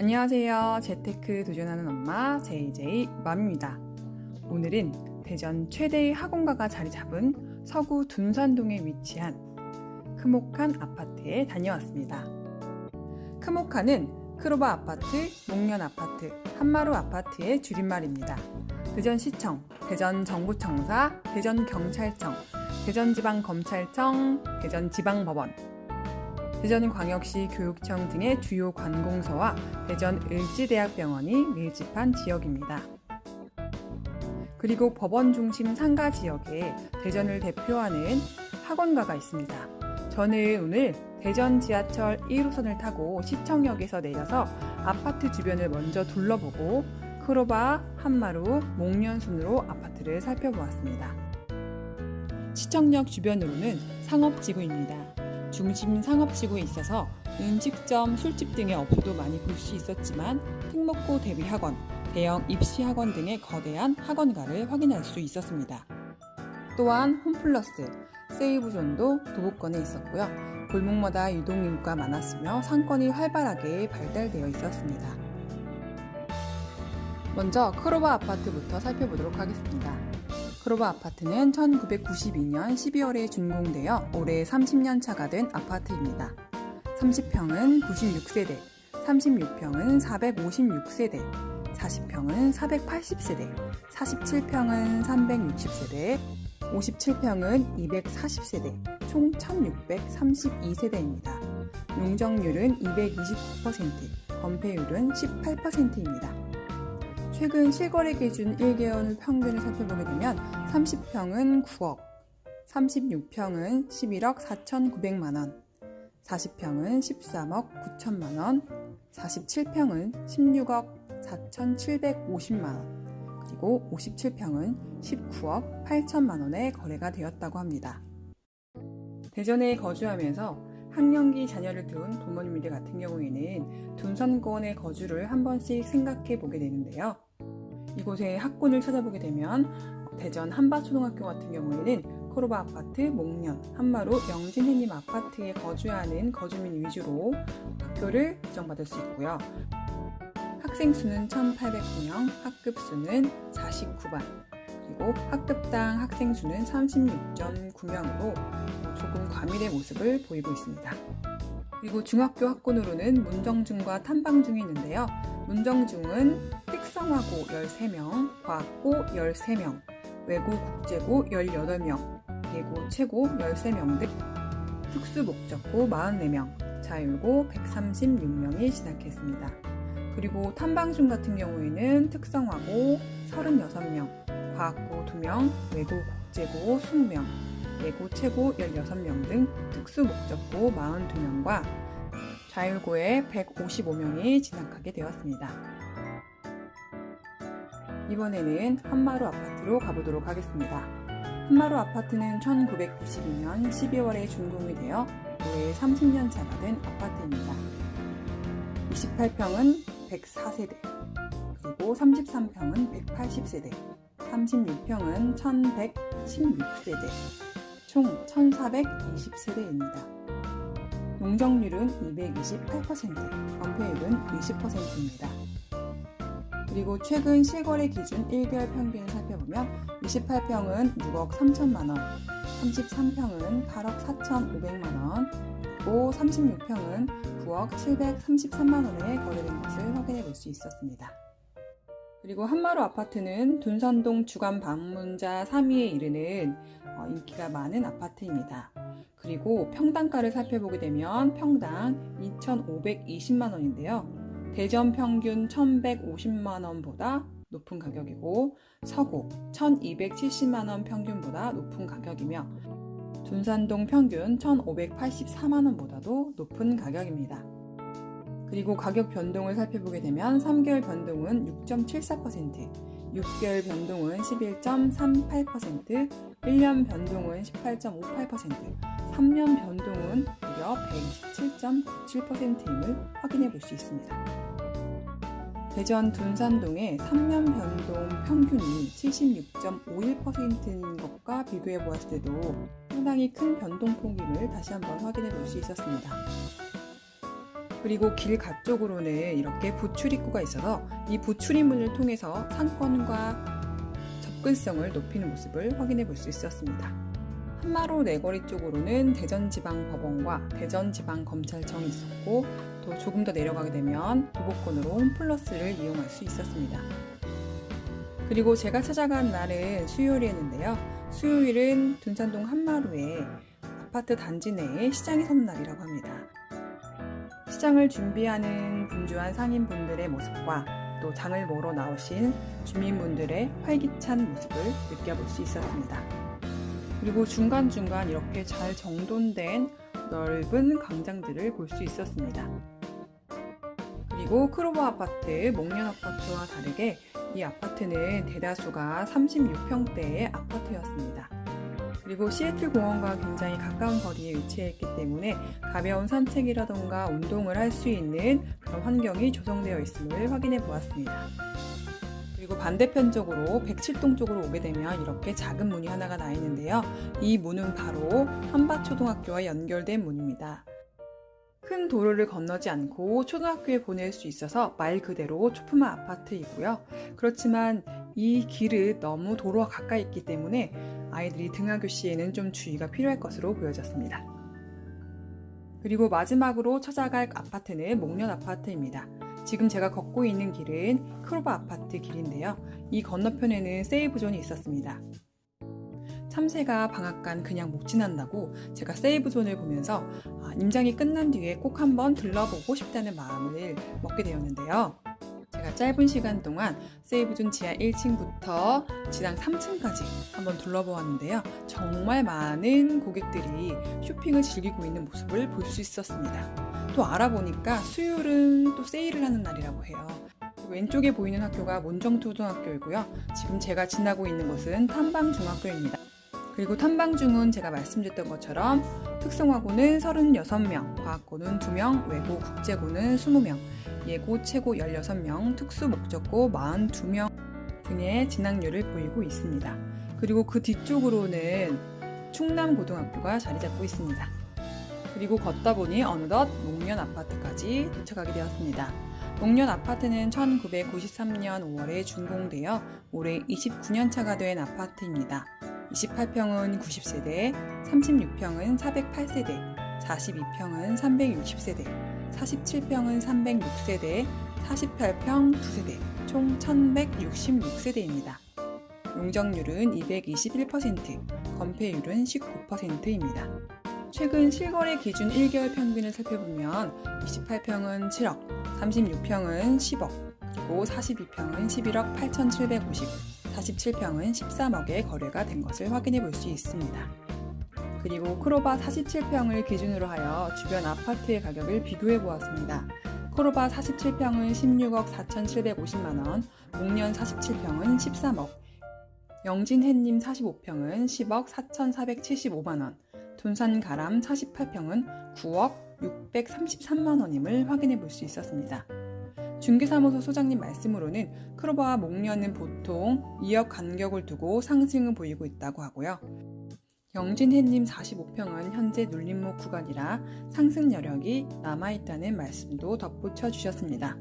안녕하세요. 재테크 도전하는 엄마 JJ맘입니다. 오늘은 대전 최대의 학원가가 자리 잡은 서구 둔산동에 위치한 크모칸 아파트에 다녀왔습니다. 크모칸은 크로바 아파트, 목련 아파트, 한마루 아파트의 줄임말입니다. 대전시청, 대전정부청사, 대전경찰청, 대전지방검찰청, 대전지방법원, 대전광역시 교육청 등의 주요 관공서와 대전을지대학병원이 밀집한 지역입니다. 그리고 법원 중심 상가 지역에 대전을 대표하는 학원가가 있습니다. 저는 오늘 대전 지하철 1호선을 타고 시청역에서 내려서 아파트 주변을 먼저 둘러보고 크로바, 한마루, 목련 순으로 아파트를 살펴보았습니다. 시청역 주변으로는 상업지구입니다. 중심 상업지구에 있어서 음식점, 술집 등의 업소도 많이 볼 수 있었지만 특목고 대비학원, 대형 입시학원 등의 거대한 학원가를 확인할 수 있었습니다. 또한 홈플러스, 세이브존도 도보권에 있었고요. 골목마다 유동인구가 많았으며 상권이 활발하게 발달되어 있었습니다. 먼저 크로바 아파트부터 살펴보도록 하겠습니다. 크로바 아파트는 1992년 12월에 준공되어 올해 30년 차가 된 아파트입니다. 30평은 96세대, 36평은 456세대, 40평은 480세대, 47평은 360세대, 57평은 240세대, 총 1632세대입니다. 용적률은 229%, 건폐율은 18%입니다. 최근 실거래 기준 1개월 평균을 살펴보게 되면 30평은 9억, 36평은 11억 4,900만원, 40평은 13억 9천만원, 47평은 16억 4,750만원, 그리고 57평은 19억 8천만원에 거래가 되었다고 합니다. 대전에 거주하면서 학령기 자녀를 둔 부모님들 같은 경우에는 둔산권에 거주를 한 번씩 생각해 보게 되는데요. 이곳에 학군을 찾아보게 되면 대전 한밭초등학교 같은 경우에는 크로바 아파트, 목련, 한마루, 영진해님 아파트에 거주하는 거주민 위주로 학교를 구성받을 수 있고요. 학생 수는 1,809명, 학급 수는 49반, 그리고 학급당 학생 수는 36.9명으로 조금 과밀의 모습을 보이고 있습니다. 그리고 중학교 학군으로는 문정중과 탐방중이 있는데요. 문정중은 특성화고 13명, 과학고 13명, 외고국제고 18명, 예고 최고 13명 등 특수목적고 44명, 자율고 136명이 진학했습니다. 그리고 탐방중 같은 경우에는 특성화고 36명, 과학고 2명, 외고국제고 20명, 예고 최고 16명 등 특수목적고 42명과 자율고에 155명이 진학하게 되었습니다. 이번에는 한마루 아파트로 가보도록 하겠습니다. 한마루 아파트는 1992년 12월에 준공이 되어 올해 30년 차가 된 아파트입니다. 28평은 104세대, 그리고 33평은 180세대, 36평은 1116세대, 총 1420세대입니다. 용적률은 228%, 건폐율은 20%입니다. 그리고 최근 실거래 기준 1개월 평균을 살펴보면 28평은 6억 3천만원, 33평은 8억 4,500만원, 그리고 36평은 9억 733만원에 거래된 것을 확인해 볼 수 있었습니다. 그리고 한마루 아파트는 둔산동 주간 방문자 3위에 이르는 인기가 많은 아파트입니다. 그리고 평당가를 살펴보게 되면 평당 2,520만원인데요. 대전 평균 1,150만원보다 높은 가격이고 서구 1,270만원 평균보다 높은 가격이며 둔산동 평균 1,584만원보다도 높은 가격입니다. 그리고 가격 변동을 살펴보게 되면 3개월 변동은 6.74%, 6개월 변동은 11.38%, 1년 변동은 18.58%, 3년 변동은 무려 127.97%임을 확인해 볼 수 있습니다. 대전 둔산동의 3년 변동 평균이 76.51%인 것과 비교해 보았을 때도 상당히 큰 변동폭임을 다시 한번 확인해 볼 수 있었습니다. 그리고 길 가쪽으로는 이렇게 부출입구가 있어서 이 부출입문을 통해서 상권과 접근성을 높이는 모습을 확인해 볼 수 있었습니다. 한마로 내거리 쪽으로는 대전지방법원과 대전지방검찰청이 있었고, 또 조금 더 내려가게 되면 도보권으로 홈플러스를 이용할 수 있었습니다. 그리고 제가 찾아간 날은 수요일이었는데요. 수요일은 둔산동 한마루에 아파트 단지 내에 시장이 서는 날이라고 합니다. 시장을 준비하는 분주한 상인분들의 모습과 또 장을 보러 나오신 주민분들의 활기찬 모습을 느껴볼 수 있었습니다. 그리고 중간중간 이렇게 잘 정돈된 넓은 광장들을 볼 수 있었습니다. 그리고 크로버 아파트, 목련 아파트와 다르게 이 아파트는 대다수가 36평대의 아파트였습니다. 그리고 시애틀 공원과 굉장히 가까운 거리에 위치해 있기 때문에 가벼운 산책이라던가 운동을 할 수 있는 그런 환경이 조성되어 있음을 확인해 보았습니다. 그리고 반대편 쪽으로 107동 쪽으로 오게 되면 이렇게 작은 문이 하나가 나 있는데요. 이 문은 바로 한밭초등학교와 연결된 문입니다. 큰 도로를 건너지 않고 초등학교에 보낼 수 있어서 말 그대로 초품화 아파트이고요. 그렇지만 이 길은 너무 도로와 가까이 있기 때문에 아이들이 등하교 시에는 좀 주의가 필요할 것으로 보여졌습니다. 그리고 마지막으로 찾아갈 아파트는 목련 아파트입니다. 지금 제가 걷고 있는 길은 크로버 아파트 길인데요. 이 건너편에는 세이브존이 있었습니다. 참새가 방앗간 그냥 못 지난다고 제가 세이브존을 보면서 임장이 끝난 뒤에 꼭 한번 들러보고 싶다는 마음을 먹게 되었는데요. 제가 짧은 시간 동안 세이브존 지하 1층부터 지상 3층까지 한번 둘러보았는데요. 정말 많은 고객들이 쇼핑을 즐기고 있는 모습을 볼 수 있었습니다. 또 알아보니까 수요일은 또 세일을 하는 날이라고 해요. 왼쪽에 보이는 학교가 몬정초등학교이고요. 지금 제가 지나고 있는 곳은 탐방중학교입니다. 그리고 탐방중은 제가 말씀드렸던 것처럼 특성화고는 36명, 과학고는 2명, 외고 국제고는 20명, 예고 최고 16명, 특수 목적고 42명 등의 진학률을 보이고 있습니다. 그리고 그 뒤쪽으로는 충남고등학교가 자리 잡고 있습니다. 그리고 걷다 보니 어느덧 목련 아파트까지 도착하게 되었습니다. 목련 아파트는 1993년 5월에 준공되어 올해 29년 차가 된 아파트입니다. 28평은 90세대, 36평은 408세대, 42평은 360세대, 47평은 306세대, 48평 2세대, 총 1166세대입니다. 용적률은 221%, 건폐율은 19%입니다. 최근 실거래 기준 1개월 평균을 살펴보면 28평은 7억, 36평은 10억, 그리고 42평은 11억 8,750, 47평은 13억의 거래가 된 것을 확인해 볼 수 있습니다. 그리고 크로바 47평을 기준으로 하여 주변 아파트의 가격을 비교해 보았습니다. 크로바 47평은 16억 4,750만원, 목련 47평은 13억, 영진햇님 45평은 10억 4,475만원, 둔산가람 48평은 9억 633만원임을 확인해 볼 수 있었습니다. 중개사무소 소장님 말씀으로는 크로바와 목련은 보통 2억 간격을 두고 상승을 보이고 있다고 하고요. 영진혜님 45평은 현재 눌림목 구간이라 상승 여력이 남아있다는 말씀도 덧붙여 주셨습니다.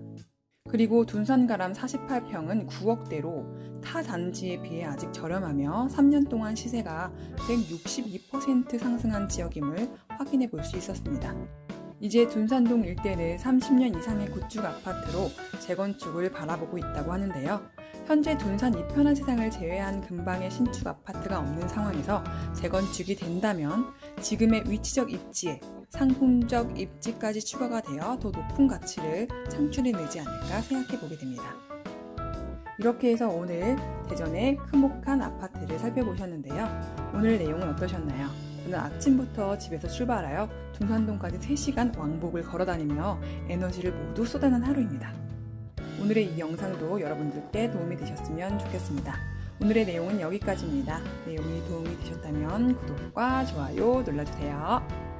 그리고 둔산가람 48평은 9억대로 타 단지에 비해 아직 저렴하며 3년 동안 시세가 162% 상승한 지역임을 확인해 볼 수 있었습니다. 이제 둔산동 일대는 30년 이상의 구축 아파트로 재건축을 바라보고 있다고 하는데요. 현재 둔산 이편한 세상을 제외한 근방의 신축 아파트가 없는 상황에서 재건축이 된다면 지금의 위치적 입지에 상품적 입지까지 추가가 되어 더 높은 가치를 창출해내지 않을까 생각해 보게 됩니다. 이렇게 해서 오늘 대전의 크목한 아파트를 살펴보셨는데요. 오늘 내용은 어떠셨나요? 오늘 아침부터 집에서 출발하여 둔산동까지 3시간 왕복을 걸어다니며 에너지를 모두 쏟아낸 하루입니다. 오늘의 이 영상도 여러분들께 도움이 되셨으면 좋겠습니다. 오늘의 내용은 여기까지입니다. 내용이 도움이 되셨다면 구독과 좋아요 눌러주세요.